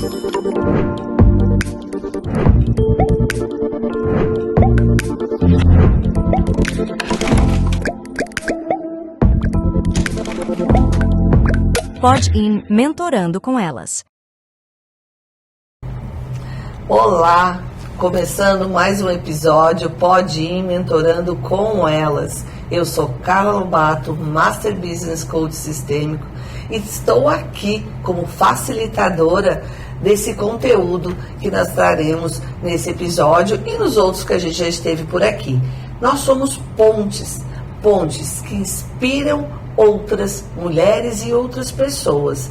Pod In Mentorando com Elas. Olá, começando mais um episódio Pod In Mentorando com Elas. Eu sou Carla Lobato, Master Business Coach Sistêmico, e estou aqui como facilitadora desse conteúdo que nós traremos nesse episódio e nos outros que a gente já esteve por aqui. Nós somos pontes que inspiram outras mulheres e outras pessoas,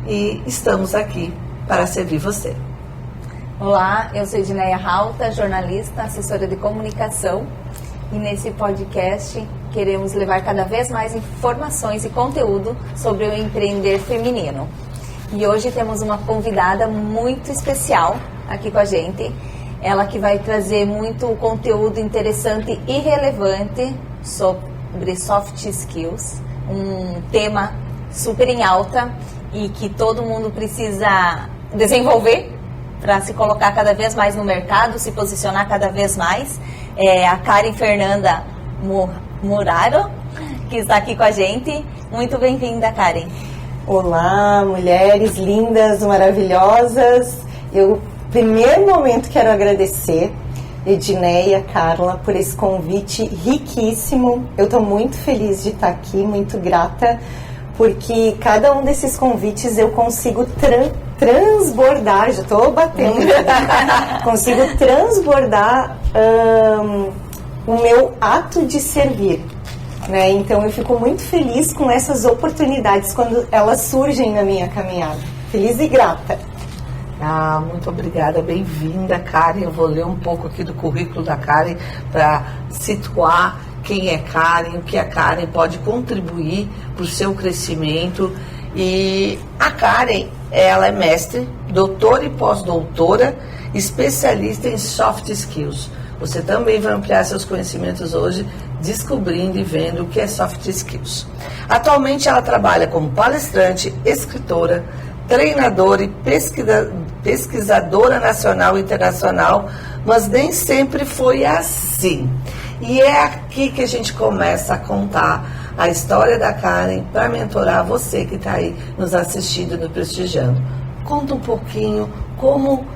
e estamos aqui para servir você. Olá, eu sou Edneia Rauta, jornalista, assessora de comunicação, e nesse podcast queremos levar cada vez mais informações e conteúdo sobre o empreender feminino. E hoje temos uma convidada muito especial aqui com a gente, ela que vai trazer muito conteúdo interessante e relevante sobre soft skills, um tema super em alta e que todo mundo precisa desenvolver para se colocar cada vez mais no mercado, se posicionar cada vez mais. A Karen Fernanda Muraro, que está aqui com a gente. Muito bem-vinda, Karen. Olá, mulheres lindas, maravilhosas. Eu, primeiro momento, quero agradecer Edneia, Carla, por esse convite riquíssimo. Eu estou muito feliz de estar aqui, muito grata, porque cada um desses convites eu consigo transbordar, já estou batendo, consigo transbordar o meu ato de servir, né? Então eu fico muito feliz com essas oportunidades quando elas surgem na minha caminhada. Feliz e grata. Muito obrigada, bem-vinda, Karen. Eu vou ler um pouco aqui do currículo da Karen para situar quem é Karen, o que a Karen pode contribuir para o seu crescimento. E a Karen, ela é mestre, doutora e pós-doutora, especialista em soft skills. Você também vai ampliar seus conhecimentos hoje, descobrindo e vendo o que é soft skills. Atualmente ela trabalha como palestrante, escritora, treinadora e pesquisadora nacional e internacional, mas nem sempre foi assim. E é aqui que a gente começa a contar a história da Karen para mentorar você que está aí nos assistindo e nos prestigiando. Conta um pouquinho como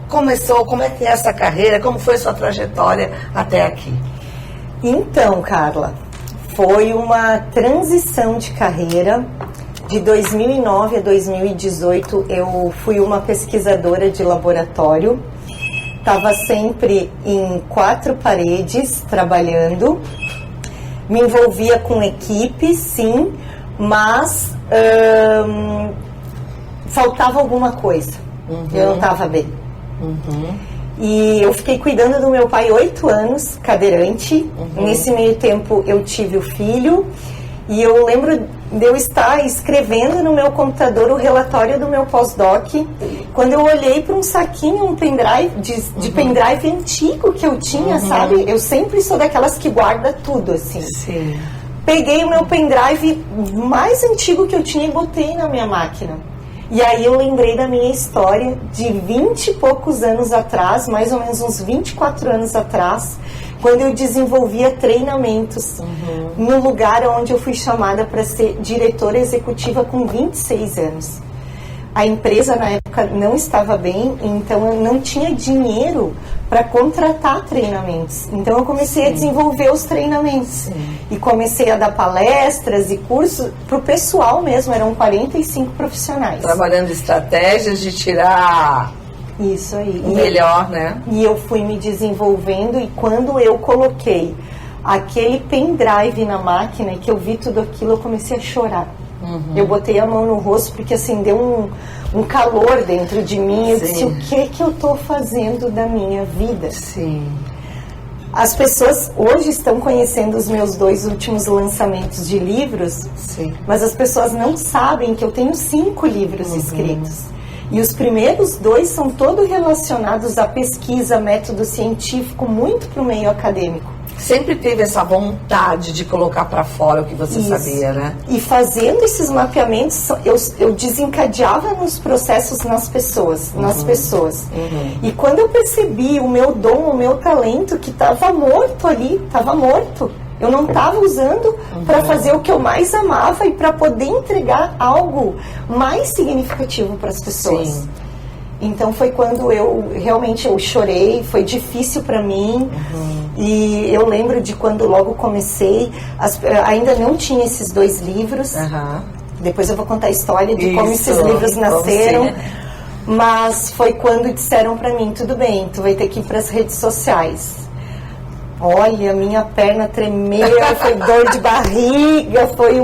começou, como é que é essa carreira, como foi sua trajetória até aqui. Então, Carla, foi uma transição de carreira. De 2009 a 2018, eu fui uma pesquisadora de laboratório. Estava sempre em 4 paredes, trabalhando. Me envolvia com equipe, sim, mas faltava alguma coisa. Eu não estava bem. E eu fiquei cuidando do meu pai 8 anos, cadeirante. Nesse meio tempo, eu tive o filho. E eu lembro de eu estar escrevendo no meu computador o relatório do meu pós-doc, quando eu olhei para um saquinho, um pendrive, de pendrive antigo que eu tinha, sabe? Eu sempre sou daquelas que guarda tudo, assim. Sim. Peguei o meu pendrive mais antigo que eu tinha e botei na minha máquina. E aí eu lembrei da minha história de 20 e poucos anos atrás, mais ou menos uns 24 anos atrás, quando eu desenvolvia treinamentos no lugar onde eu fui chamada para ser diretora executiva com 26 anos. A empresa na época não estava bem, então eu não tinha dinheiro para contratar treinamentos. Então eu comecei a desenvolver os treinamentos. E comecei a dar palestras e cursos para o pessoal mesmo, eram 45 profissionais. Trabalhando estratégias de tirar isso aí. O melhor, né? E eu fui me desenvolvendo, e quando eu coloquei aquele pendrive na máquina e que eu vi tudo aquilo, eu comecei a chorar. Eu botei a mão no rosto porque assim, deu um calor dentro de mim. Eu disse, o que eu estou fazendo da minha vida? Sim. As pessoas hoje estão conhecendo os meus 2 últimos lançamentos de livros, mas as pessoas não sabem que eu tenho 5 livros escritos. E os primeiros 2 são todos relacionados à pesquisa, método científico, muito para o meio acadêmico. sempre teve essa vontade de colocar para fora o que você sabia, né? E fazendo esses mapeamentos, eu desencadeava nos processos nas pessoas. E quando eu percebi o meu dom, o meu talento, que estava morto ali, estava morto. Eu não estava usando para fazer o que eu mais amava e para poder entregar algo mais significativo para as pessoas. Sim. Então foi quando eu chorei, foi difícil para mim. E eu lembro de quando logo comecei, ainda não tinha esses 2 livros. Depois eu vou contar a história de como esses livros nasceram. Mas foi quando disseram para mim, tudo bem, tu vai ter que ir para as redes sociais. Olha, minha perna tremeu, foi dor de barriga, foi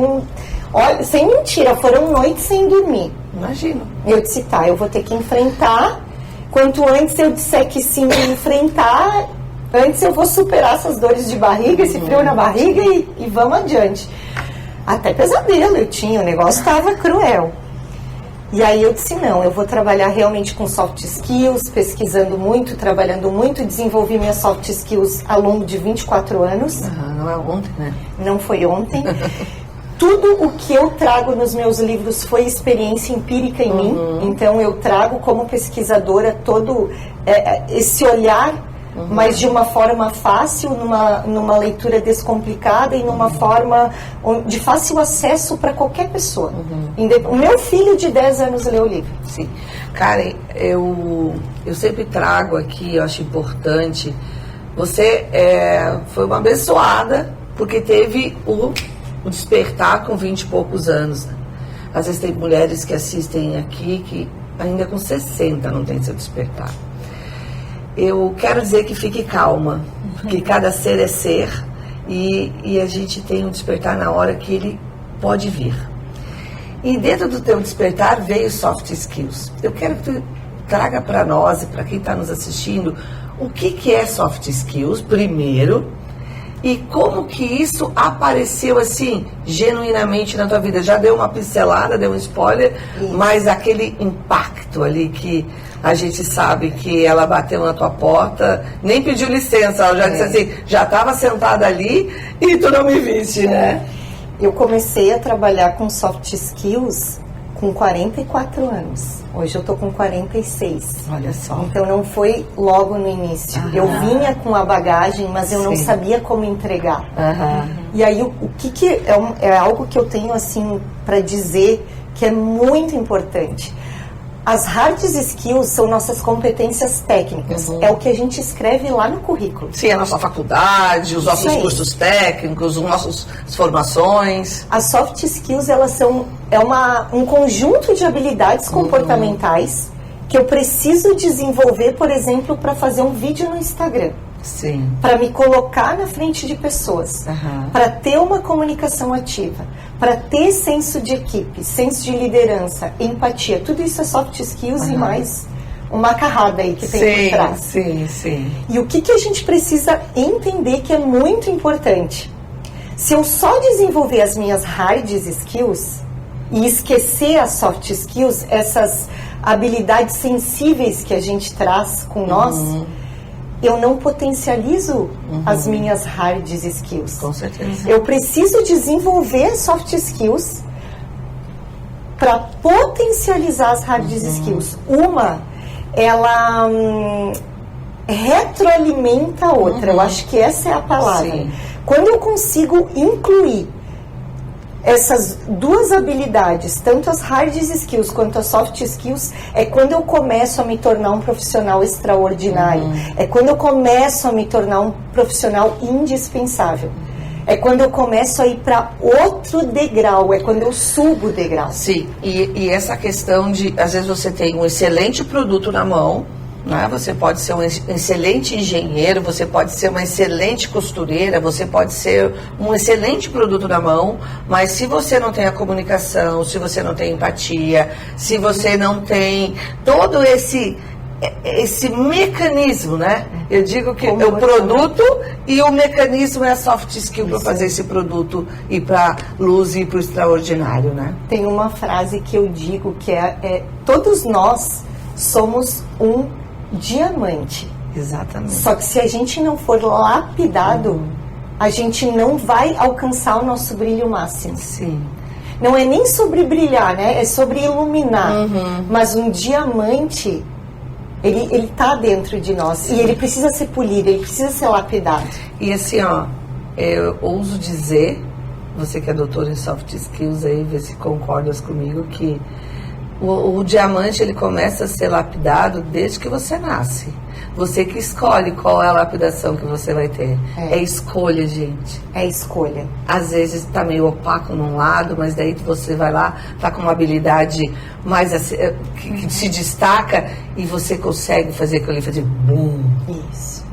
Olha, sem mentira, foram noites sem dormir. Imagino. Eu disse, tá, eu vou ter que enfrentar. Quanto antes eu disser que sim, enfrentar, antes eu vou superar essas dores de barriga, esse frio na barriga e vamos adiante. Até pesadelo eu tinha, o negócio estava cruel. E aí eu disse, não, eu vou trabalhar realmente com soft skills, pesquisando muito, trabalhando muito, desenvolvi minhas soft skills ao longo de 24 anos. Não é ontem, né? Não foi ontem. Tudo o que eu trago nos meus livros foi experiência empírica em mim. Então eu trago como pesquisadora todo esse olhar, mas de uma forma fácil, numa leitura descomplicada e numa forma de fácil acesso para qualquer pessoa. O meu filho de 10 anos leu o livro. Sim. Karen, eu sempre trago aqui, eu acho importante, você foi uma abençoada porque teve o despertar com 20 e poucos anos. Né? Às vezes tem mulheres que assistem aqui que ainda com 60 não tem seu despertar. Eu quero dizer que fique calma, que cada ser é ser e a gente tem um despertar na hora que ele pode vir. E dentro do teu despertar veio soft skills. Eu quero que tu traga para nós e para quem está nos assistindo o que é soft skills, primeiro, e como que isso apareceu assim, genuinamente na tua vida. Já deu uma pincelada, deu um spoiler, mas aquele impacto ali que a gente sabe que ela bateu na tua porta, nem pediu licença, ela já disse assim, já estava sentada ali e tu não me viste, né? Eu comecei a trabalhar com soft skills com 44 anos. Hoje eu tô com 46. Olha só. Então não foi logo no início. Eu vinha com a bagagem, mas eu não sabia como entregar. E aí o que é algo que eu tenho assim para dizer que é muito importante. As hard skills são nossas competências técnicas. É o que a gente escreve lá no currículo. Sim, a nossa faculdade, os nossos cursos técnicos, as nossas formações. As soft skills, elas são um conjunto de habilidades comportamentais que eu preciso desenvolver, por exemplo, para fazer um vídeo no Instagram. Sim. Para me colocar na frente de pessoas, para ter uma comunicação ativa, para ter senso de equipe, senso de liderança, empatia, tudo isso é soft skills e mais uma carrada aí que tem por trás. Sim. E o que a gente precisa entender que é muito importante? Se eu só desenvolver as minhas hard skills e esquecer as soft skills, essas habilidades sensíveis que a gente traz com nós, eu não potencializo as minhas hard skills. Com certeza. Eu preciso desenvolver soft skills para potencializar as hard skills. Uma, ela retroalimenta a outra. Eu acho que essa é a palavra. Sim. Quando eu consigo incluir essas duas habilidades, tanto as hard skills quanto as soft skills, é quando eu começo a me tornar um profissional extraordinário. É quando eu começo a me tornar um profissional indispensável. É quando eu começo a ir para outro degrau, é quando eu subo o degrau. Sim, e essa questão de, às vezes você tem um excelente produto na mão, né? Você pode ser um excelente engenheiro, você pode ser uma excelente costureira, você pode ser um excelente produto na mão, mas se você não tem a comunicação, se você não tem empatia, se você não tem todo esse mecanismo, né? Eu digo que o produto e o mecanismo é a soft skill para fazer esse produto ir para luz e para o extraordinário, né? Tem uma frase que eu digo que todos nós somos um diamante. Exatamente. Só que se a gente não for lapidado, a gente não vai alcançar o nosso brilho máximo. Sim. Não é nem sobre brilhar, né? É sobre iluminar. Mas um diamante, ele tá dentro de nós. Sim. E ele precisa ser polido, ele precisa ser lapidado. E assim, ó, eu ouso dizer, você que é doutora em soft skills aí, vê se concordas comigo, que o diamante, ele começa a ser lapidado desde que você nasce. Você que escolhe qual é a lapidação que você vai ter. É escolha, gente. É escolha. Às vezes tá meio opaco num lado, mas daí você vai lá, tá com uma habilidade mais que se destaca e você consegue fazer aquilo ali, fazer boom. Isso.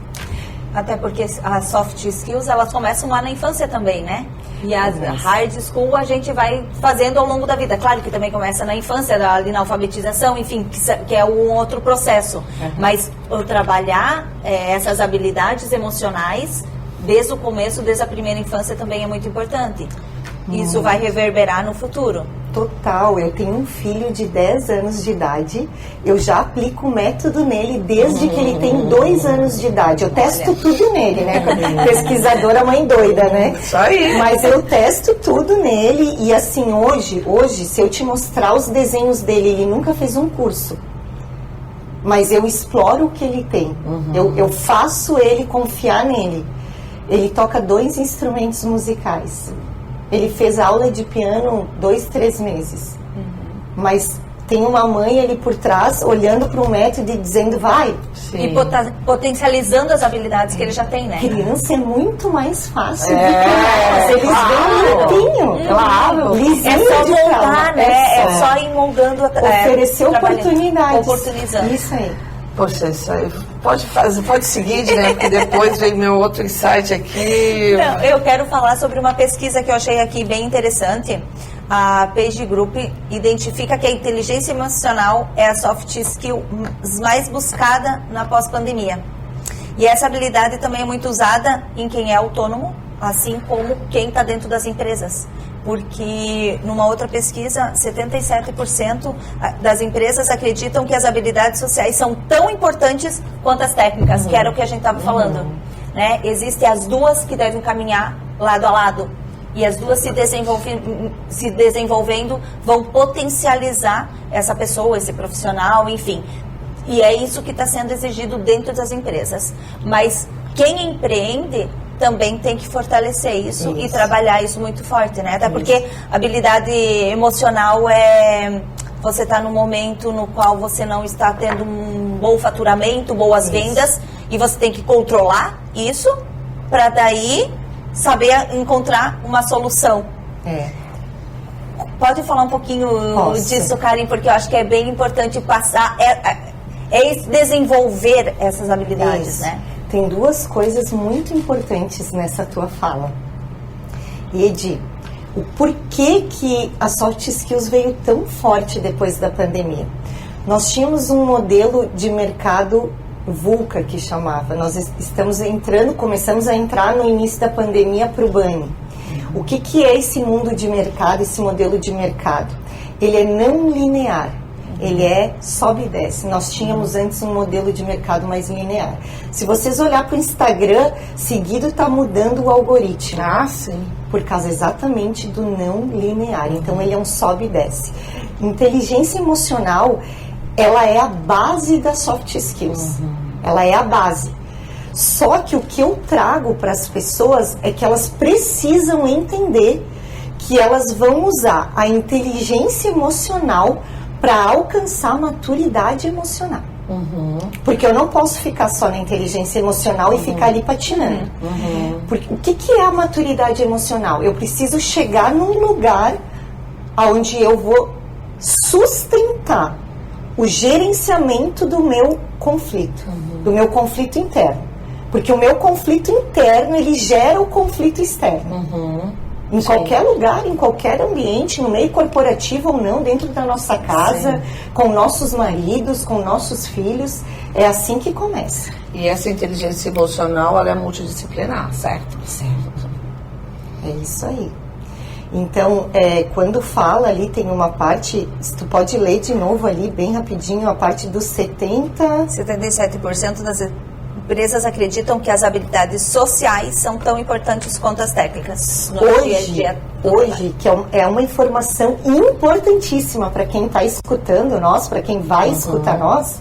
Até porque as soft skills, elas começam lá na infância também, né? E as hard school a gente vai fazendo ao longo da vida. Claro que também começa na infância, ali na alfabetização, enfim, que é um outro processo. Mas o trabalhar essas habilidades emocionais desde o começo, desde a primeira infância, também é muito importante. Isso vai reverberar no futuro. Total. Eu tenho um filho de 10 anos de idade. Eu já aplico o método nele desde que ele tem 2 anos de idade. Eu testo tudo nele, né? Pesquisadora mãe doida, né? Isso aí. Mas eu testo tudo nele. E assim, hoje, se eu te mostrar os desenhos dele, ele nunca fez um curso. Mas eu exploro o que ele tem. Eu faço ele confiar nele. Ele toca 2 instrumentos musicais. Ele fez aula de piano 2, 3 meses. Mas tem uma mãe ali por trás, olhando para o método e dizendo, vai. Sim. E potencializando as habilidades que ele já tem, né? Criança é muito mais fácil do que nós. Eles vêm limpinho. Claro. É só moldar, né? É só ir moldando. Oferecer oportunidades. Oportunizando. Isso aí. Poxa, isso aí. Pode seguir, né? Porque depois vem meu outro insight aqui. Não, eu quero falar sobre uma pesquisa que eu achei aqui bem interessante. A Page Group identifica que a inteligência emocional é a soft skill mais buscada na pós-pandemia. E essa habilidade também é muito usada em quem é autônomo, assim como quem está dentro das empresas. Porque numa outra pesquisa, 77% das empresas acreditam que as habilidades sociais são tão importantes quanto as técnicas, que era o que a gente estava falando. Né? Existem as duas que devem caminhar lado a lado. E as duas se desenvolvendo vão potencializar essa pessoa, esse profissional, enfim. E é isso que está sendo exigido dentro das empresas. Mas quem empreende também tem que fortalecer isso e trabalhar isso muito forte, né? Até porque habilidade emocional você está num momento no qual você não está tendo um bom faturamento, boas vendas, e você tem que controlar isso para daí saber encontrar uma solução. Pode falar um pouquinho disso, Karen, porque eu acho que é bem importante passar, desenvolver essas habilidades, né? Tem 2 coisas muito importantes nessa tua fala. Edi, o porquê que a soft skills veio tão forte depois da pandemia? Nós tínhamos um modelo de mercado VUCA, que chamava. Nós começamos a entrar no início da pandemia para o BANI. O que é esse mundo de mercado, esse modelo de mercado? Ele é não linear. Ele sobe e desce. Nós tínhamos antes um modelo de mercado mais linear. Se vocês olhar para o Instagram, seguido está mudando o algoritmo. Sim. Por causa exatamente do não linear. Então ele é um sobe e desce. Inteligência emocional, ela é a base das soft skills. Ela é a base. Só que o que eu trago para as pessoas é que elas precisam entender que elas vão usar a inteligência emocional para alcançar a maturidade emocional. Porque eu não posso ficar só na inteligência emocional e ficar ali patinando. Porque o que é a maturidade emocional? Eu preciso chegar num lugar onde eu vou sustentar o gerenciamento do meu conflito, do meu conflito interno. Porque o meu conflito interno, ele gera o conflito externo. Em qualquer lugar, em qualquer ambiente, no meio corporativo ou não, dentro da nossa casa, com nossos maridos, com nossos filhos, é assim que começa. E essa inteligência emocional, ela é multidisciplinar, certo? Certo. É isso aí. Então, quando fala ali, tem uma parte, tu pode ler de novo ali, bem rapidinho, a parte dos 77% empresas acreditam que as habilidades sociais são tão importantes quanto as técnicas no dia a dia. Hoje, que é uma informação importantíssima para quem está escutando nós, para quem vai escutar nós,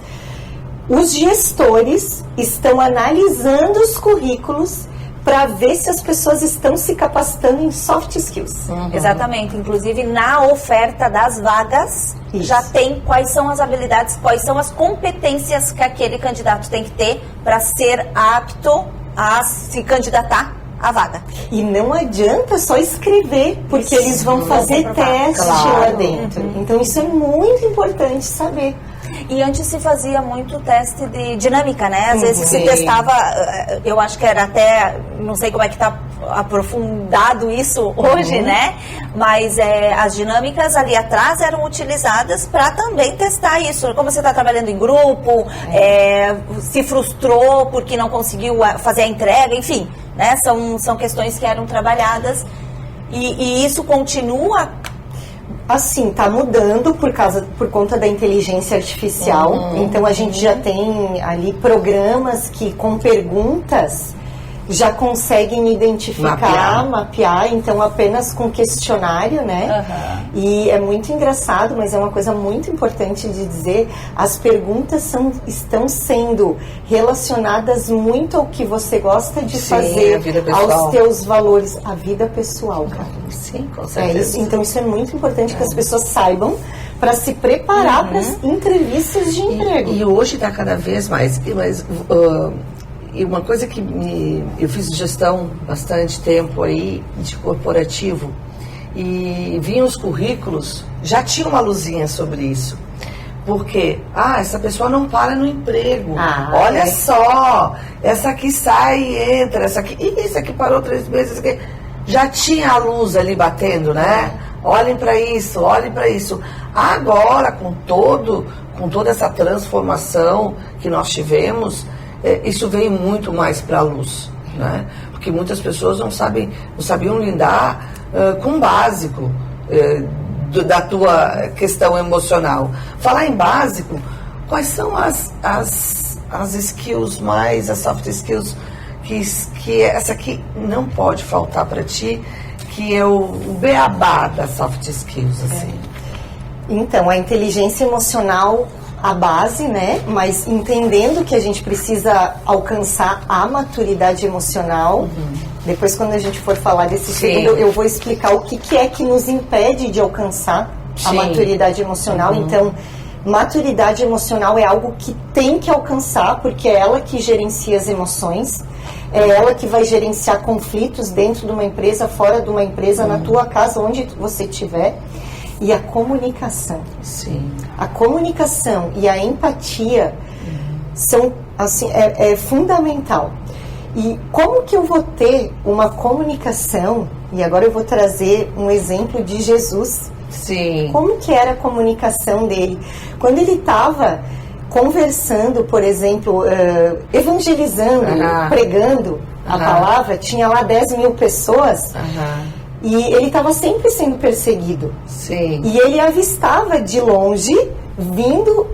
os gestores estão analisando os currículos para ver se as pessoas estão se capacitando em soft skills. Exatamente. Inclusive, na oferta das vagas, já tem quais são as habilidades, quais são as competências que aquele candidato tem que ter para ser apto a se candidatar à vaga. E não adianta só escrever, porque eles vão fazer teste lá dentro. Então, isso é muito importante saber. E antes se fazia muito teste de dinâmica, né? Às vezes se testava, eu acho que era até, não sei como é que está aprofundado isso hoje, né? Mas as dinâmicas ali atrás eram utilizadas para também testar isso. Como você está trabalhando em grupo, se frustrou porque não conseguiu fazer a entrega, enfim, né? São questões que eram trabalhadas e isso continua. Assim, está mudando por conta da inteligência artificial. Então, a gente já tem ali programas que, com perguntas, já conseguem identificar, mapear. Então, apenas com questionário, né? E é muito engraçado, mas é uma coisa muito importante de dizer. As perguntas estão sendo relacionadas muito ao que você gosta de fazer, aos teus valores, a vida pessoal, cara. Sim, com certeza. Isso. Então, isso é muito importante que as pessoas saibam para se preparar para as entrevistas de emprego. E hoje está cada vez mais. E uma coisa que eu fiz gestão bastante tempo aí de corporativo e vinham os currículos, já tinha uma luzinha sobre isso. Porque, essa pessoa não para no emprego. Olha só, essa aqui sai e entra, essa aqui parou 3 meses. Já tinha a luz ali batendo, né? Olhem para isso, olhem para isso. Agora, com toda essa transformação que nós tivemos, isso veio muito mais para a luz, né? Porque muitas pessoas não sabiam lidar com o básico da tua questão emocional. Falar em básico, quais são as skills mais, as soft skills que essa aqui não pode faltar para ti, que é o beabá das soft skills, assim? Então, a inteligência emocional, a base, né? Mas entendendo que a gente precisa alcançar a maturidade emocional. Depois, quando a gente for falar desse segundo, eu vou explicar o que é que nos impede de alcançar a maturidade emocional. Então, maturidade emocional é algo que tem que alcançar, porque é ela que gerencia as emoções, é ela que vai gerenciar conflitos dentro de uma empresa, fora de uma empresa, na tua casa, onde você estiver. E a comunicação. A comunicação e a empatia são, assim, é fundamental. E como que eu vou ter uma comunicação? E agora eu vou trazer um exemplo de Jesus. Como que era a comunicação dele? Quando ele estava conversando, por exemplo, evangelizando, pregando a palavra, tinha lá 10 mil pessoas. E ele estava sempre sendo perseguido. E ele avistava de longe, vindo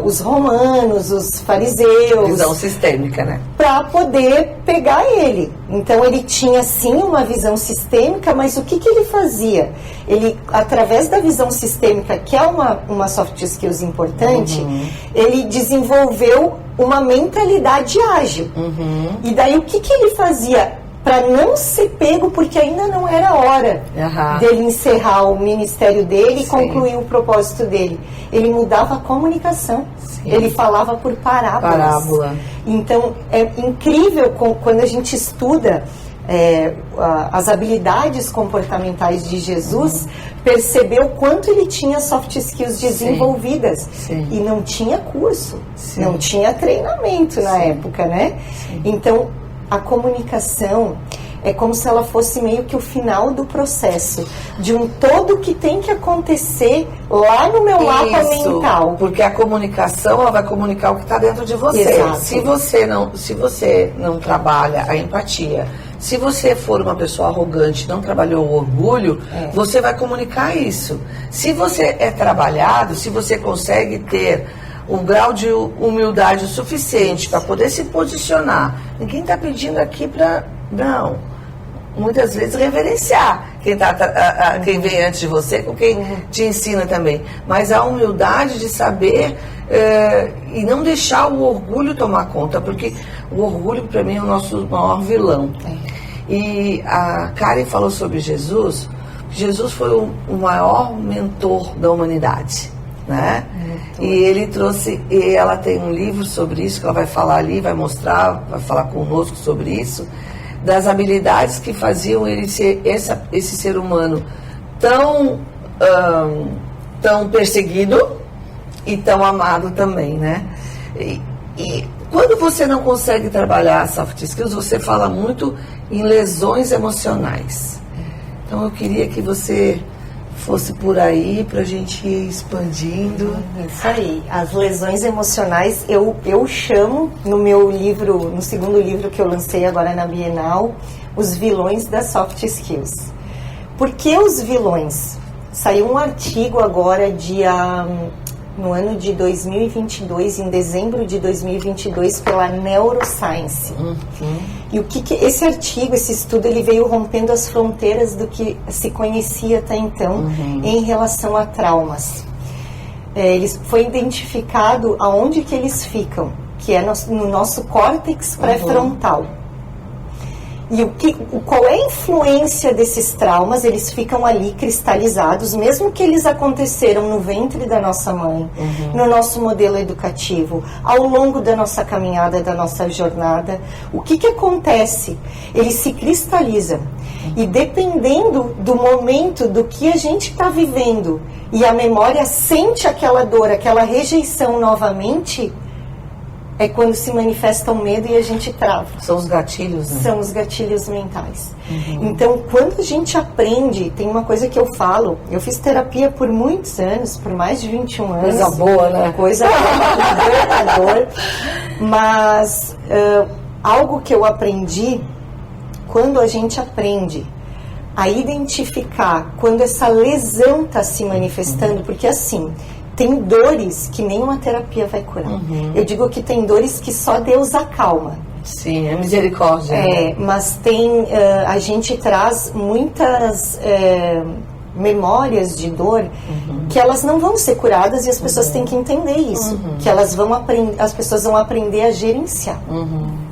os romanos, os fariseus. Visão sistêmica, né? Para poder pegar ele. Então ele tinha sim uma visão sistêmica, mas o que ele fazia? Ele, através da visão sistêmica, que é uma soft skills importante, ele desenvolveu uma mentalidade ágil. E daí o que ele fazia? Para não ser pego, porque ainda não era hora dele encerrar o ministério dele e concluir o propósito dele. Ele mudava a comunicação. Ele falava por parábolas. Então, é incrível quando a gente estuda as habilidades comportamentais de Jesus, perceber o quanto ele tinha soft skills desenvolvidas. E não tinha curso, não tinha treinamento na época, né? Então, a comunicação é como se ela fosse meio que o final do processo, de um todo que tem que acontecer lá no meu mapa mental. Porque a comunicação, ela vai comunicar o que está dentro de você. Se você não trabalha a empatia, se você for uma pessoa arrogante, não trabalhou o orgulho, você vai comunicar isso. Se você é trabalhado, se você consegue ter um grau de humildade suficiente para poder se posicionar. Ninguém está pedindo aqui para... Não. Muitas vezes reverenciar quem vem antes de você, com quem te ensina também. Mas a humildade de saber e não deixar o orgulho tomar conta, porque o orgulho para mim é o nosso maior vilão. E a Karen falou sobre Jesus. Jesus foi o maior mentor da humanidade, né? E ele trouxe, e ela tem um livro sobre isso, que ela vai falar ali, vai mostrar, vai falar conosco sobre isso, das habilidades que faziam ele ser esse ser humano tão perseguido e tão amado também, né? E quando você não consegue trabalhar soft skills, você fala muito em lesões emocionais. Então eu queria que você fosse por aí para a gente ir expandindo. Isso aí, as lesões emocionais eu chamo no meu livro, no segundo livro que eu lancei agora na Bienal, os vilões das soft skills. Por que os vilões? Saiu um artigo agora no ano de 2022, em dezembro de 2022, pela Neuroscience. E o que esse artigo, esse estudo, ele veio rompendo as fronteiras do que se conhecia até então em relação a traumas. Foi identificado aonde que eles ficam, que é no nosso córtex pré-frontal. E qual é a influência desses traumas? Eles ficam ali cristalizados, mesmo que eles aconteceram no ventre da nossa mãe, no nosso modelo educativo, ao longo da nossa caminhada, da nossa jornada. O que acontece? Eles se cristalizam. E dependendo do momento, do que a gente está vivendo, e a memória sente aquela dor, aquela rejeição novamente, é quando se manifesta o medo e a gente trava. São os gatilhos, né? São os gatilhos mentais. Então, quando a gente aprende, tem uma coisa que eu falo, eu fiz terapia por muitos anos, por mais de 21 anos. Coisa boa, né? Coisa boa, libertador. Mas algo que eu aprendi, quando a gente aprende a identificar quando essa lesão está se manifestando, porque assim... Tem dores que nenhuma terapia vai curar. Eu digo que tem dores que só Deus acalma. Sim, é misericórdia. Mas a gente traz muitas memórias de dor que elas não vão ser curadas e as pessoas têm que entender isso. Que as pessoas vão aprender a gerenciar,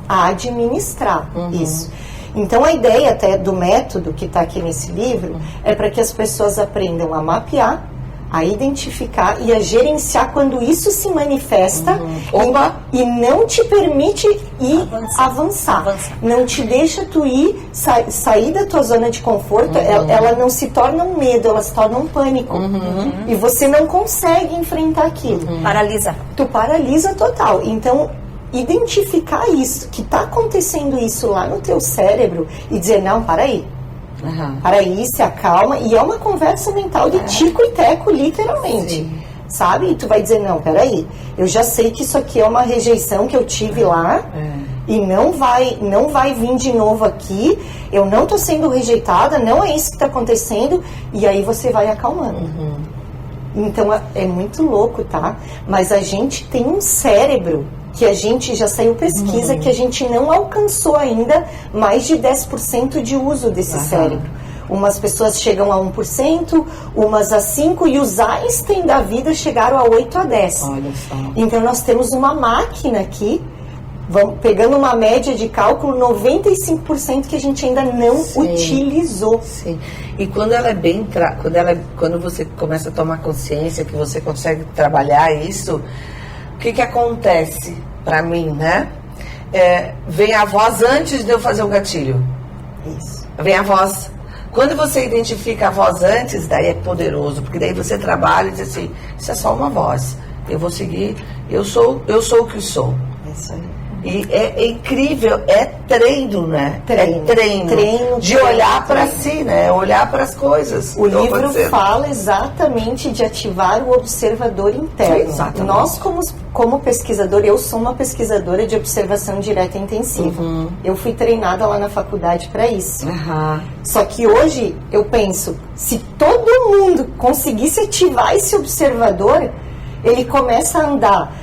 a administrar isso. Então a ideia até do método que está aqui nesse livro é para que as pessoas aprendam a mapear, a identificar e a gerenciar quando isso se manifesta e não te permite ir avançar. Não te deixa tu ir, sair da tua zona de conforto, ela não se torna um medo, ela se torna um pânico. E você não consegue enfrentar aquilo. Paralisa. Tu paralisa total. Então, identificar isso, que está acontecendo isso lá no teu cérebro e dizer, não, para aí. Para aí, se acalma. E é uma conversa mental de tico e teco, literalmente. Sabe? E tu vai dizer, não, peraí, eu já sei que isso aqui é uma rejeição que eu tive lá e não vai vir de novo aqui, eu não tô sendo rejeitada, não é isso que tá acontecendo, e aí você vai acalmando. Então, é muito louco, tá? Mas a gente tem um cérebro que a gente, já saiu pesquisa, que a gente não alcançou ainda mais de 10% de uso desse cérebro. Umas pessoas chegam a 1%, umas a 5%, e os Einstein da vida chegaram a 8 a 10. Olha só. Então nós temos uma máquina aqui, pegando uma média de cálculo, 95% que a gente ainda não utilizou. Sim. E quando ela é quando você começa a tomar consciência que você consegue trabalhar isso, o que acontece pra mim, né? Vem a voz antes de eu fazer o gatilho. Isso. Vem a voz. Quando você identifica a voz antes, daí é poderoso, porque daí você trabalha e diz assim, isso é só uma voz. Eu vou seguir, eu sou o que sou. Isso aí. E é incrível, é treino, né? Treino de olhar para si, né? Olhar para as coisas. O livro fala exatamente de ativar o observador interno. Exatamente. Nós, como pesquisador, eu sou uma pesquisadora de observação direta e intensiva. Eu fui treinada lá na faculdade para isso. Só que hoje eu penso, se todo mundo conseguisse ativar esse observador, ele começa a andar,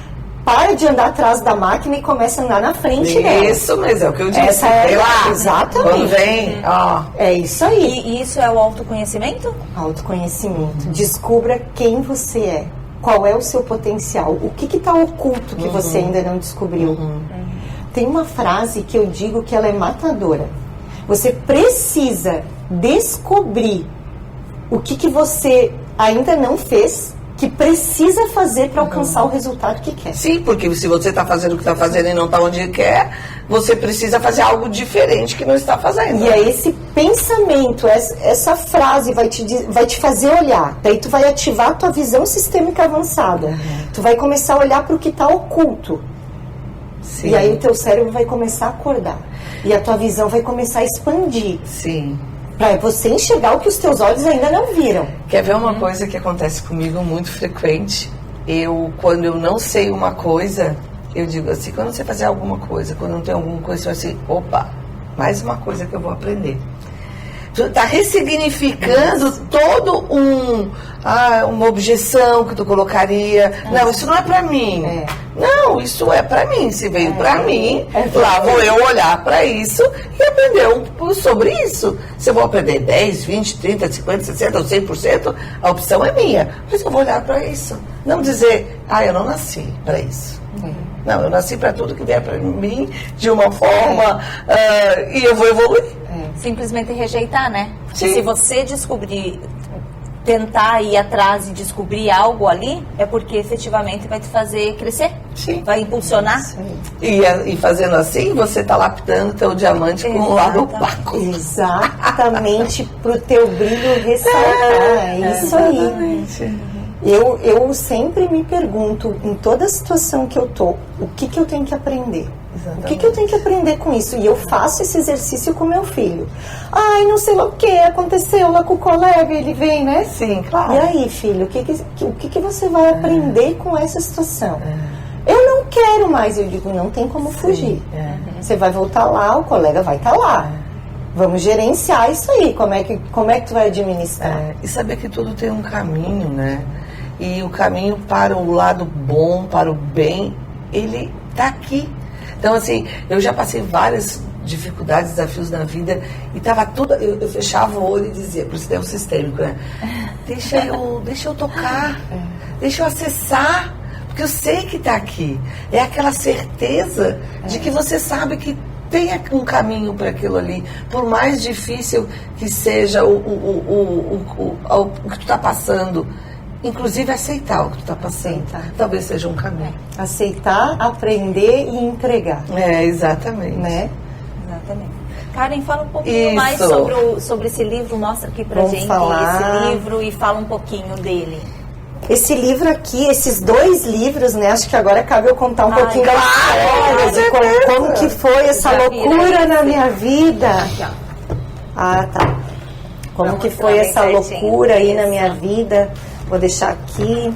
para de andar atrás da máquina e começa a andar na frente dela. Isso, mas é o que eu disse. Essa é lá, exatamente. Quando vem, ó. É isso aí. E isso é o autoconhecimento? Autoconhecimento. Descubra quem você é. Qual é o seu potencial. O que está oculto que você ainda não descobriu. Tem uma frase que eu digo que ela é matadora. Você precisa descobrir o que você ainda não fez, que precisa fazer para alcançar o resultado que quer. Sim, porque se você está fazendo o que está fazendo e não está onde quer, você precisa fazer algo diferente que não está fazendo. E é esse pensamento, essa frase vai te fazer olhar. Daí tu vai ativar a tua visão sistêmica avançada. Tu vai começar a olhar para o que está oculto. Sim. E aí o teu cérebro vai começar a acordar. E a tua visão vai começar a expandir. Sim. Para você enxergar o que os teus olhos ainda não viram. Quer ver uma coisa que acontece comigo muito frequente? Quando eu não sei uma coisa, eu digo assim, quando você fazer alguma coisa, quando não tem alguma coisa, eu assim, opa, mais uma coisa que eu vou aprender. Tu tá ressignificando todo uma objeção que tu colocaria. Não, isso não é pra mim. Não, isso é pra mim. Se veio pra mim, lá vou eu olhar pra isso e aprender sobre isso. Se eu vou aprender 10, 20, 30, 50, 60 ou 100%, a opção é minha. Mas eu vou olhar pra isso. Não dizer, eu não nasci pra isso. Não, eu nasci pra tudo que vier pra mim de uma forma e eu vou evoluir. Simplesmente rejeitar, né? Sim. Se você tentar ir atrás e descobrir algo ali, é porque efetivamente vai te fazer crescer. Sim. Vai impulsionar. E fazendo assim, você está lapidando teu diamante com um lado opaco. Exatamente, pro teu brilho ressaltar. É isso aí. Eu sempre me pergunto, em toda situação que eu tô, o que eu tenho que aprender? Exatamente. O que eu tenho que aprender com isso? E eu faço esse exercício com meu filho. Não sei lá o que aconteceu lá com o colega, ele vem, né? Sim, claro. E aí, filho, o que você vai aprender com essa situação? Eu não quero mais. Eu digo, não tem como fugir. Você vai voltar lá, o colega vai estar lá. Vamos gerenciar isso aí. Como é que tu vai administrar? E saber que tudo tem um caminho, né? E o caminho para o lado bom, para o bem, ele tá aqui. Então, assim, eu já passei várias dificuldades, desafios na vida e tava tudo... Eu fechava o olho e dizia, por isso é o sistêmico, né? Deixa eu tocar, deixa eu acessar, porque eu sei que tá aqui. É aquela certeza de que você sabe que tem um caminho para aquilo ali, por mais difícil que seja o que tu tá passando. Inclusive aceitar o que tu está passando. Talvez seja um caminho. Aceitar, aprender e entregar. Exatamente. Né? Exatamente. Karen, fala um pouquinho mais sobre esse livro. Mostra aqui pra gente esse livro e fala um pouquinho dele. Esse livro aqui, esses 2 livros, né? Acho que agora cabe eu contar um pouquinho da história, de como que foi essa loucura na minha vida. Aqui, ó. Tá. Como que foi essa loucura aí na minha vida. Vou deixar aqui.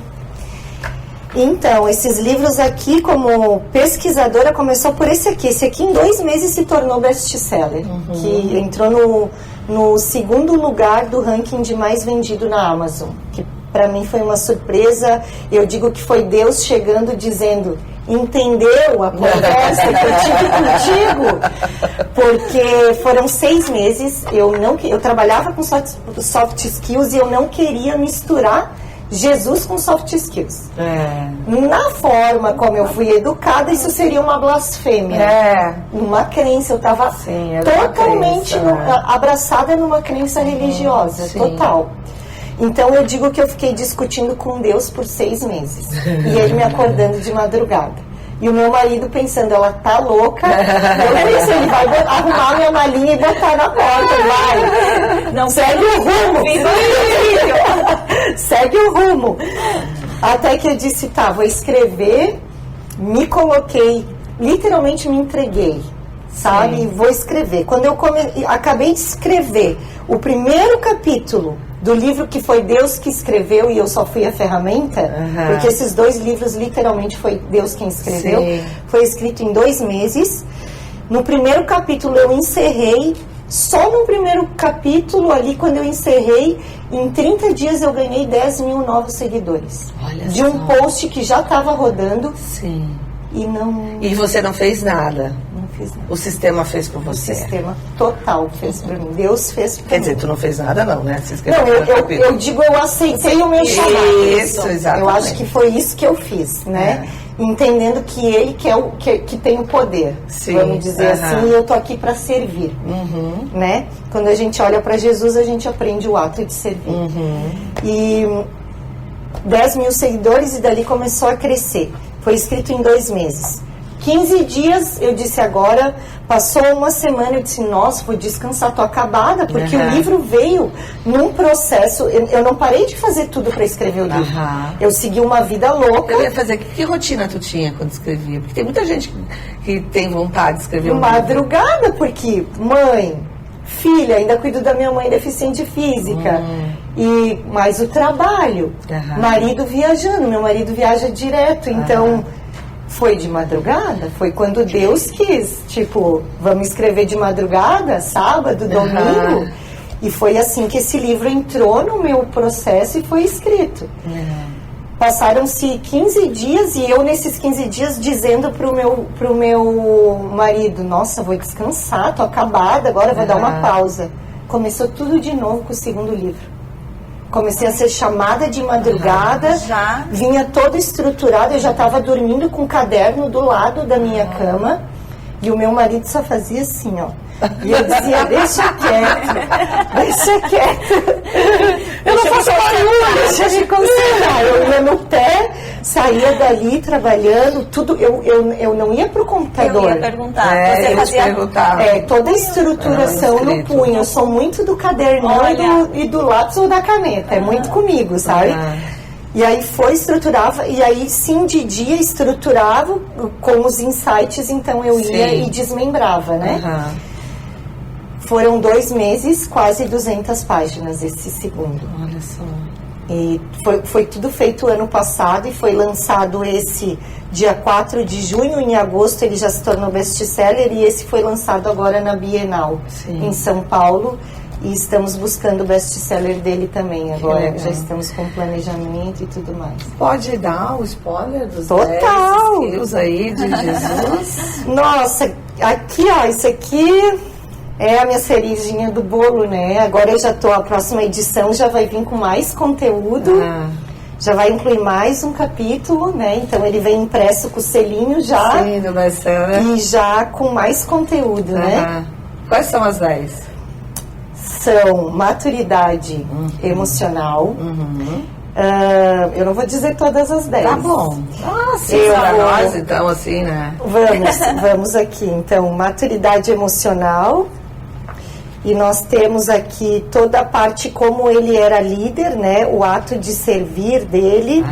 Então, esses livros aqui, como pesquisadora, começou por esse aqui. Esse aqui, em 2 meses, se tornou best-seller. Que entrou no 2º lugar do ranking de mais vendido na Amazon. Que, para mim, foi uma surpresa. Eu digo que foi Deus chegando, dizendo... Entendeu a conversa que eu tive contigo? Porque foram 6 meses. Eu trabalhava com soft skills e eu não queria misturar Jesus com soft skills. Na forma como eu fui educada, isso seria uma blasfêmia. Uma crença. Eu estava totalmente abraçada numa crença religiosa. Total. Então eu digo que eu fiquei discutindo com Deus por 6 meses. E ele me acordando de madrugada. E o meu marido pensando, ela tá louca. Eu pensei, ele vai arrumar minha malinha e botar na porta. Vai! Não, segue o rumo! Segue o rumo! Até que eu disse, vou escrever. Me coloquei, literalmente me entreguei. Sabe? Vou escrever. Quando eu acabei de escrever o primeiro capítulo do livro que foi Deus que escreveu e eu só fui a ferramenta, porque esses 2 livros literalmente foi Deus quem escreveu. Foi escrito em 2 meses. No primeiro capítulo eu encerrei Só no primeiro capítulo ali, quando eu encerrei, em 30 dias eu ganhei 10 mil novos seguidores. Olha de um só. post que já estava rodando Sim. e não E você não fez nada? fiz nada. O sistema fez por O você? sistema total fez pra mim. Deus fez pra Quer mim. dizer, tu não fez nada não, né? Você Não, eu digo, eu aceitei o meu chamado. Isso, exatamente. Eu acho que foi isso que eu fiz, né? Entendendo que ele que tem o poder, Sim, vamos dizer assim, e eu tô aqui para servir, né? Quando a gente olha para Jesus, a gente aprende o ato de servir. E 10 mil seguidores e dali começou a crescer. Foi escrito em 2 meses. 15 dias, eu disse agora, passou uma semana, eu disse, nossa, vou descansar, tô acabada, porque o livro veio num processo, eu não parei de fazer tudo para escrever o livro. Eu segui uma vida louca. Eu ia fazer, que rotina tu tinha quando escrevia? Porque tem muita gente que tem vontade de escrever um livro. Madrugada, porque mãe, filha, ainda cuido da minha mãe deficiente física. E mais o trabalho. Marido viajando, meu marido viaja direto, então... Foi de madrugada, foi quando Deus quis, tipo, vamos escrever de madrugada, sábado, domingo. E foi assim que esse livro entrou no meu processo e foi escrito. Passaram-se 15 dias e eu nesses 15 dias dizendo pro meu marido, nossa, vou descansar, tô acabada, agora vou dar uma pausa. Começou tudo de novo com o segundo livro. Comecei a ser chamada de madrugada, vinha toda estruturada, eu já estava dormindo com um caderno do lado da minha cama e o meu marido só fazia assim, ó. E eu dizia, deixa quieto. Eu não faço barulho, deixa eu me concentrar. Eu ia no pé, saía dali trabalhando, tudo. Eu não ia pro computador. Eu ia perguntar. Você fazia toda a estruturação no punho. Eu sou muito do cadernão e do lápis ou da caneta. É muito comigo, sabe? E aí estruturava, e aí sim de dia estruturava com os insights, então eu ia e desmembrava, né? Foram 2 meses, quase 200 páginas esse segundo. Olha só. E foi tudo feito ano passado e foi lançado esse dia 4 de junho. Em agosto ele já se tornou best-seller e esse foi lançado agora na Bienal, em São Paulo. E estamos buscando o best-seller dele também agora. Já estamos com planejamento e tudo mais. Pode dar o spoiler dos 10 skills aí de Jesus? Nossa, aqui ó, isso aqui... É a minha cerejinha do bolo, né? Agora eu já tô, a próxima edição já vai vir com mais conteúdo, já vai incluir mais um capítulo, né? Então ele vem impresso com o selinho já. Sim, do best-seller. E já com mais conteúdo, né? Quais são as 10? São maturidade emocional. Eu não vou dizer todas as 10. Tá bom. Sim, para nós, então, assim, né? Vamos aqui. Então, maturidade emocional. E nós temos aqui toda a parte como ele era líder, né? O ato de servir dele.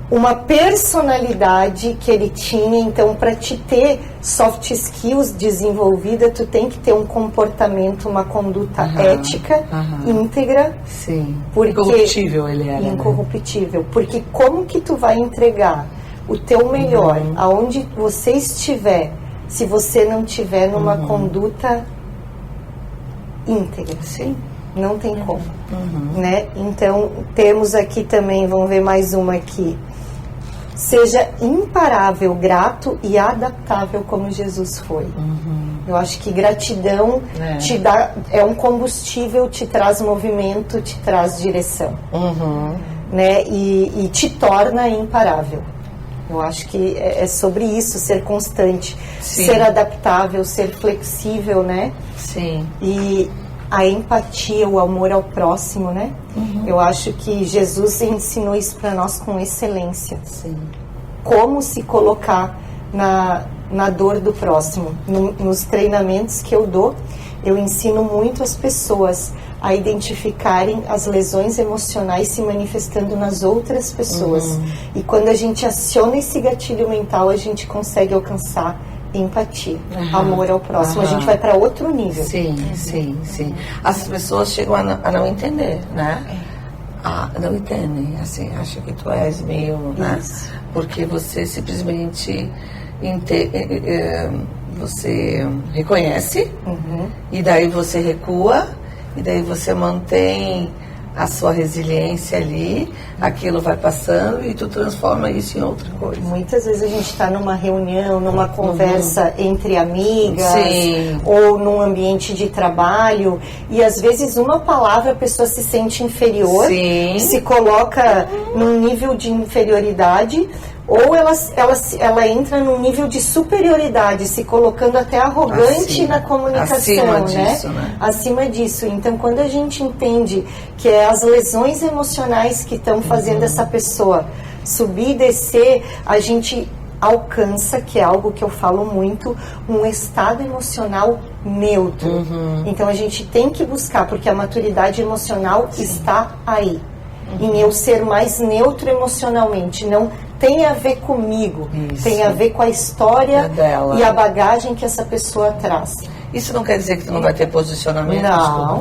Uma personalidade que ele tinha. Então, para te ter soft skills desenvolvida, tu tem que ter um comportamento, uma conduta ética, íntegra. Sim. Porque incorruptível ele era. Incorruptível. Né? Porque como que tu vai entregar o teu melhor aonde você estiver, se você não tiver numa conduta íntegra? Sim. Não tem como. Né? Então, temos aqui também, vamos ver mais uma aqui. Seja imparável, grato e adaptável como Jesus foi. Eu acho que gratidão te dá, é um combustível, te traz movimento, te traz direção. Né? E te torna imparável. Eu acho que é sobre isso, ser constante, ser adaptável, ser flexível, né? Sim. E a empatia, o amor ao próximo, né? Eu acho que Jesus ensinou isso para nós com excelência. Sim. Como se colocar na dor do próximo. Nos treinamentos que eu dou, eu ensino muito as pessoas a identificarem as lesões emocionais se manifestando nas outras pessoas. E quando a gente aciona esse gatilho mental, a gente consegue alcançar empatia, amor ao próximo. A gente vai para outro nível. Sim. As pessoas chegam a não entender, né? Não entendem, assim, acham que tu és meio, né? Porque você simplesmente você reconhece, e daí você recua, e daí você mantém a sua resiliência ali, aquilo vai passando e tu transforma isso em outra coisa. Muitas vezes a gente está numa reunião, numa conversa entre amigas, Sim. ou num ambiente de trabalho, e às vezes uma palavra a pessoa se sente inferior, Sim. se coloca num nível de inferioridade, ou ela entra num nível de superioridade, se colocando até arrogante na comunicação, acima disso, né? Acima disso. Então, quando a gente entende que é as lesões emocionais que estão fazendo essa pessoa subir e descer, a gente alcança, que é algo que eu falo muito, um estado emocional neutro. Então, a gente tem que buscar, porque a maturidade emocional está aí. Em eu ser mais neutro emocionalmente, não tem a ver comigo, Isso. tem a ver com a história dela. e a bagagem que essa pessoa traz. Isso não quer dizer que tu não vai ter posicionamento? Não.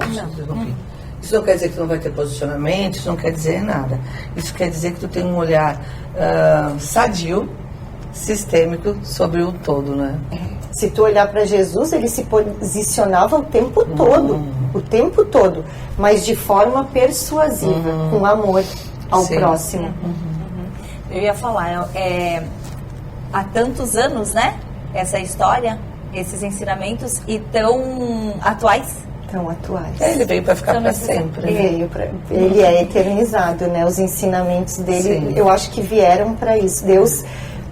Isso não quer dizer que tu não vai ter posicionamento, isso não quer dizer nada. Isso quer dizer que tu tem um olhar sadio, sistêmico sobre o todo, né? Se tu olhar para Jesus, ele se posicionava o tempo todo, mas de forma persuasiva, com amor ao Sim. próximo. Eu ia falar, há tantos anos, né? Essa história, esses ensinamentos, e tão atuais. Tão atuais. Ele veio para ficar Então, para mas- sempre. Né? Ele é eternizado, né? Os ensinamentos dele, Sim. eu acho que vieram para isso. Deus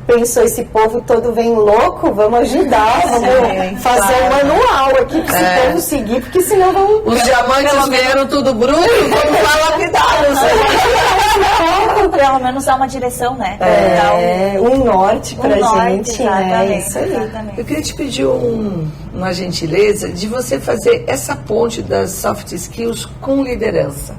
pensou, esse povo todo vem louco, vamos ajudar, vamos fazer um manual aqui para esse povo seguir, porque senão vão... Os diamantes vieram tudo bruto, vamos lá lapidá-los. Pelo menos dá uma direção, né? um norte pra norte, gente, né? exatamente, Isso aí. exatamente. Eu queria te pedir uma gentileza de você fazer essa ponte das soft skills com liderança.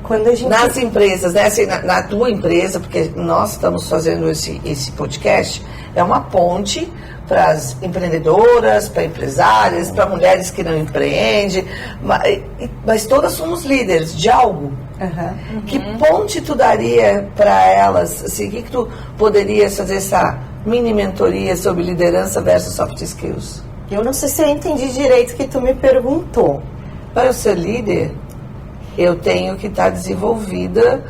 Quando a gente... Nas empresas, né? Assim, na tua empresa, porque nós estamos fazendo esse podcast, é uma ponte para as empreendedoras, para empresárias, para mulheres que não empreendem, mas todas somos líderes de algo. Que ponte tu daria para elas? Assim, o que tu poderias fazer essa mini mentoria sobre liderança versus soft skills? Eu não sei se eu entendi direito o que tu me perguntou. Para eu ser líder, eu tenho que estar desenvolvida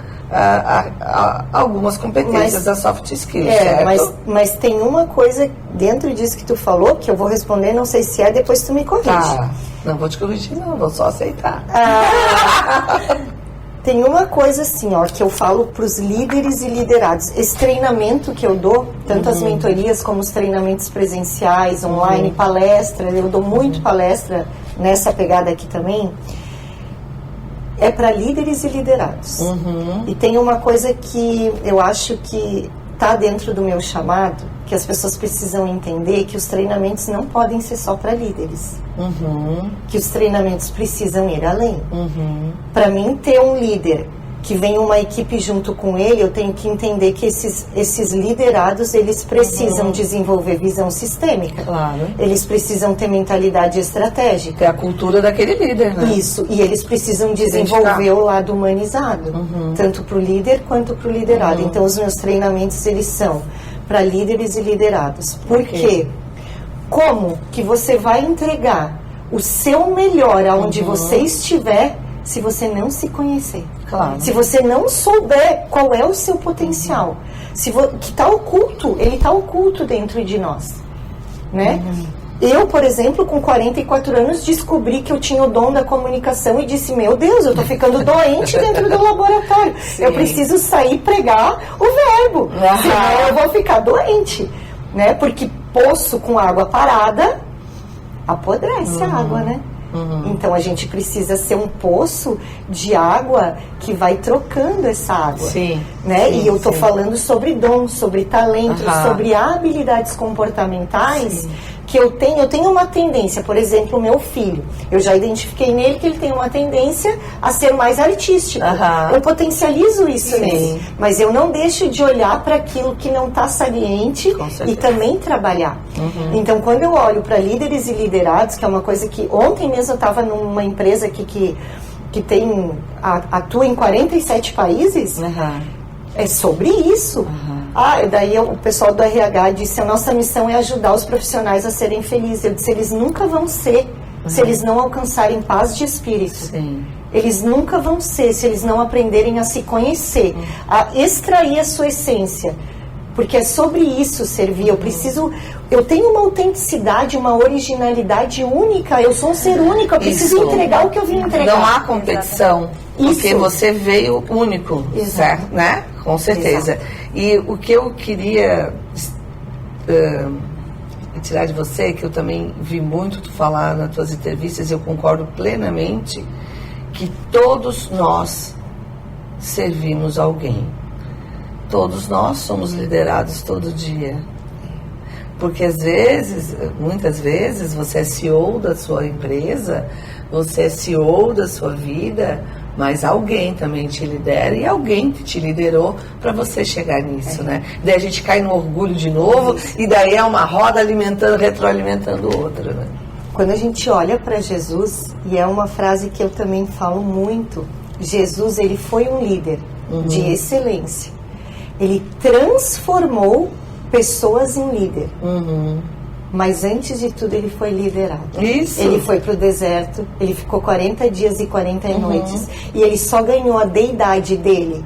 algumas competências da soft skills, certo? Mas tem uma coisa dentro disso que tu falou, que eu vou responder, não sei se é, depois tu me corrige. Tá, não vou te corrigir não, vou só aceitar. Tem uma coisa assim, ó, que eu falo para os líderes e liderados. Esse treinamento que eu dou, tanto as mentorias como os treinamentos presenciais, online, palestra, eu dou muito palestra nessa pegada aqui também, é para líderes e liderados. E tem uma coisa que eu acho que está dentro do meu chamado, que as pessoas precisam entender, que os treinamentos não podem ser só para líderes. Que os treinamentos precisam ir além. Para mim, ter um líder que vem uma equipe junto com ele, eu tenho que entender que esses liderados, eles precisam desenvolver visão sistêmica. Claro. Eles precisam ter mentalidade estratégica. É a cultura daquele líder, né? Isso, e eles precisam desenvolver o lado humanizado, tanto para o líder quanto para o liderado. Então, os meus treinamentos, eles são para líderes e liderados. Por quê? Como que você vai entregar o seu melhor aonde você estiver se você não se conhecer? Claro. Se você não souber qual é o seu potencial, que está oculto, ele está oculto dentro de nós, né? Eu, por exemplo, com 44 anos, descobri que eu tinha o dom da comunicação e disse, meu Deus, eu tô ficando doente dentro do laboratório. Sim. Eu preciso sair e pregar o verbo, senão eu vou ficar doente, né? Porque poço com água parada apodrece a água, né? Então a gente precisa ser um poço de água que vai trocando essa água. Sim, Né? sim, E eu estou sim. falando sobre dom, sobre talento, sobre habilidades comportamentais que eu tenho uma tendência, por exemplo, o meu filho, eu já identifiquei nele que ele tem uma tendência a ser mais artístico. Eu potencializo isso nele, mas eu não deixo de olhar para aquilo que não está saliente e também trabalhar. Então, quando eu olho para líderes e liderados, que é uma coisa que ontem mesmo eu estava numa empresa aqui que atua em 47 países, é sobre isso. Daí o pessoal do RH disse, a nossa missão é ajudar os profissionais a serem felizes. Eu disse, eles nunca vão ser, se eles não alcançarem paz de espírito. Sim. Eles nunca vão ser, se eles não aprenderem a se conhecer, a extrair a sua essência. Porque é sobre isso servir. Eu tenho uma autenticidade, uma originalidade única. Eu sou um ser único, eu preciso entregar o que eu vim entregar. Não há competição, porque você veio único, certo? Né? Com certeza. Exato. E o que eu queria tirar de você, que eu também vi muito tu falar nas tuas entrevistas, eu concordo plenamente, que todos nós servimos alguém. Todos nós somos liderados todo dia. Porque muitas vezes, você é CEO da sua empresa, você é CEO da sua vida, mas alguém também te lidera e alguém que te liderou para você chegar nisso, né? Daí a gente cai no orgulho de novo e daí é uma roda retroalimentando outra, né? Quando a gente olha para Jesus, e é uma frase que eu também falo muito, Jesus, ele foi um líder de excelência. Ele transformou pessoas em líder. Mas antes de tudo ele foi liderado. Isso. Ele foi para o deserto, ele ficou 40 dias e 40 noites. E ele só ganhou a deidade dele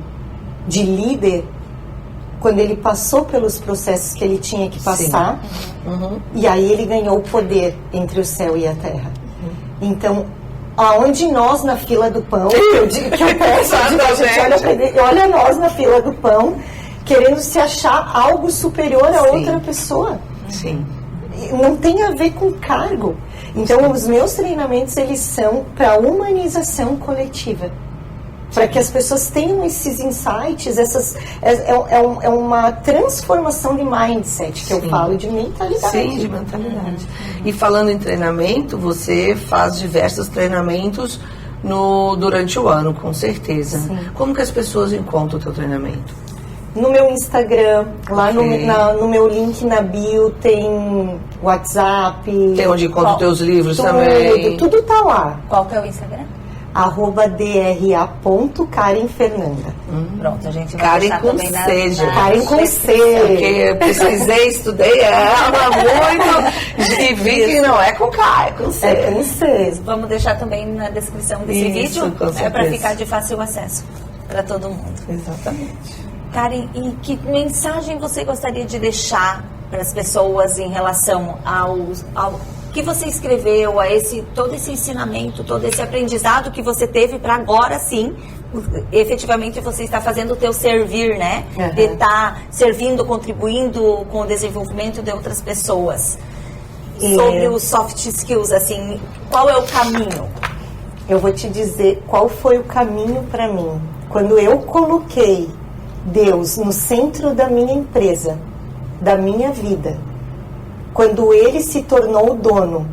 de líder quando ele passou pelos processos que ele tinha que passar. E aí ele ganhou o poder entre o céu e a terra. Então, aonde nós na fila do pão, eu digo que eu peço, a gente olha nós na fila do pão, querendo se achar algo superior a outra pessoa. Sim. Não tem a ver com cargo. Então, os meus treinamentos, eles são para humanização coletiva. Para que as pessoas tenham esses insights, é uma transformação de mindset, que eu falo, de mentalidade. Sim, de mentalidade. E falando em treinamento, você faz diversos treinamentos durante o ano, com certeza. Sim. Como que as pessoas encontram o teu treinamento? No meu Instagram, lá no meu link na bio tem WhatsApp. Tem onde encontra os teus livros também. Tudo tá lá. Qual que é o Instagram? @dra.karenfernanda. Pronto, a gente vai Karen deixar com também seja. Karen com C. Porque eu pesquisei, estudei ela muito e vi que não é com K, é com C. É com C. Vamos deixar também na descrição desse vídeo, para ficar de fácil acesso para todo mundo. Exatamente. Karen, e que mensagem você gostaria de deixar para as pessoas em relação ao que você escreveu, a todo esse ensinamento, todo esse aprendizado que você teve para agora sim, efetivamente você está fazendo o teu servir, né? De estar servindo, contribuindo com o desenvolvimento de outras pessoas. Sobre os soft skills, assim, qual é o caminho? Eu vou te dizer qual foi o caminho para mim. Quando eu coloquei Deus no centro da minha empresa, da minha vida, quando ele se tornou o dono,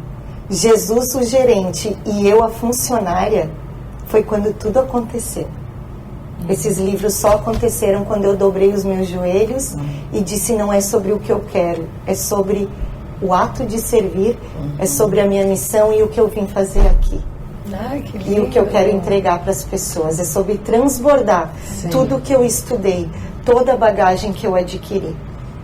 Jesus o gerente e eu a funcionária, foi quando tudo aconteceu. Esses livros só aconteceram quando eu dobrei os meus joelhos e disse, não é sobre o que eu quero, é sobre o ato de servir, é sobre a minha missão e o que eu vim fazer aqui. Ai, que lindo. E o que eu quero entregar para as pessoas é sobre transbordar tudo que eu estudei, toda a bagagem que eu adquiri.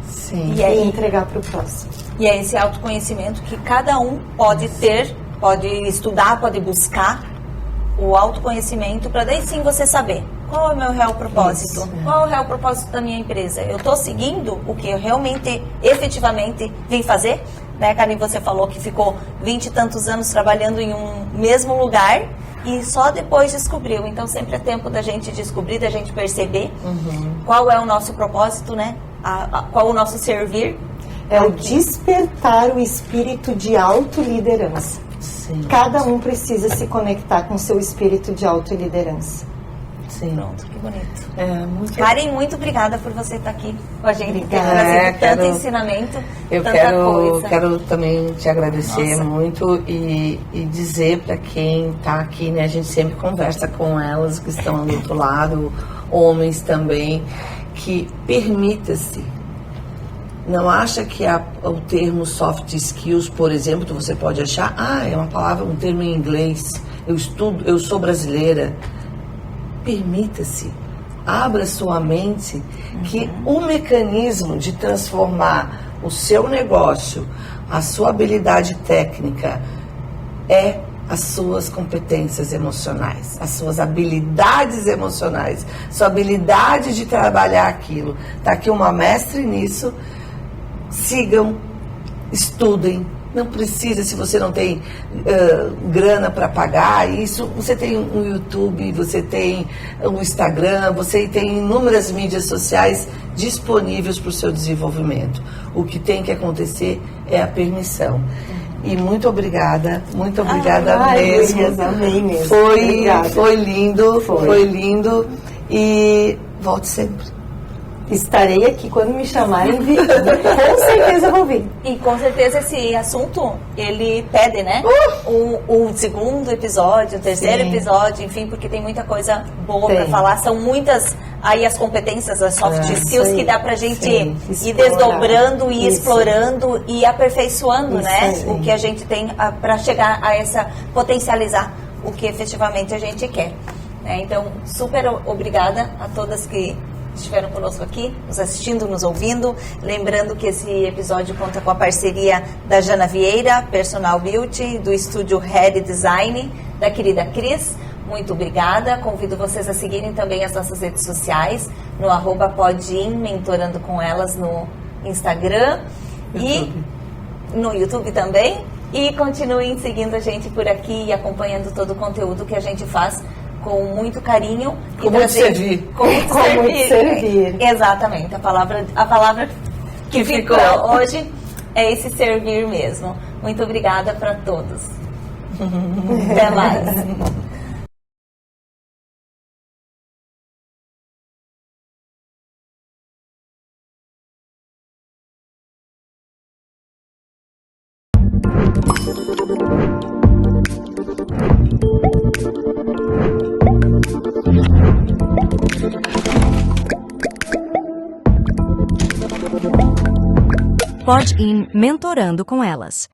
Sim. E aí entregar para o próximo. E é esse autoconhecimento que cada um pode ter, pode estudar, pode buscar o autoconhecimento para daí sim você saber qual é o meu real propósito, qual é o real propósito da minha empresa. Eu estou seguindo o que eu realmente, efetivamente vim fazer? Né, Karen, você falou que ficou 20 e tantos anos trabalhando em um mesmo lugar e só depois descobriu. Então sempre é tempo da gente descobrir, da gente perceber qual é o nosso propósito, né? Qual o nosso servir. É o despertar o espírito de autoliderança. Cada um precisa se conectar com o seu espírito de autoliderança. Sim. Pronto, que bonito. Muito Karen, muito obrigada por você estar aqui com a gente. Obrigada. Tanto ensinamento, eu tanta coisa. quero também te agradecer muito e dizer para quem está aqui, né? A gente sempre conversa com elas que estão do outro lado, homens também, que permita-se. Não acha que o termo soft skills, por exemplo, você pode achar, é uma palavra, um termo em inglês, eu sou brasileira. Permita-se abra sua mente que o mecanismo de transformar o seu negócio, a sua habilidade técnica, é as suas competências emocionais, as suas habilidades emocionais, sua habilidade de trabalhar aquilo. Está aqui uma mestre nisso. Sigam, estudem. Não precisa, se você não tem grana para pagar isso, você tem um YouTube, você tem um Instagram, você tem inúmeras mídias sociais disponíveis para o seu desenvolvimento. O que tem que acontecer é a permissão. E muito obrigada mesmo. Gurias, amei mesmo. Foi lindo. E volte sempre. Estarei aqui quando me chamarem, com certeza vou vir. E com certeza esse assunto, ele pede, né? O segundo episódio, o terceiro episódio, enfim, porque tem muita coisa boa para falar. São muitas aí as competências, as soft skills que dá pra gente ir desdobrando e explorando e aperfeiçoando, né? O que a gente tem para chegar a essa, potencializar o que efetivamente a gente quer. Então, super obrigada a todas que estiveram conosco aqui, nos assistindo, nos ouvindo. Lembrando que esse episódio conta com a parceria da Jana Vieira, Personal Beauty, do estúdio Hair Design, da querida Cris. Muito obrigada. Convido vocês a seguirem também as nossas redes sociais, no @podin, mentorando com elas no Instagram e no YouTube também. E continuem seguindo a gente por aqui e acompanhando todo o conteúdo que a gente faz com muito carinho. Com muito servir. Com muito servir. Exatamente. A palavra que ficou hoje é esse servir mesmo. Muito obrigada para todos. Até mais. Pod In Mentorando com Elas.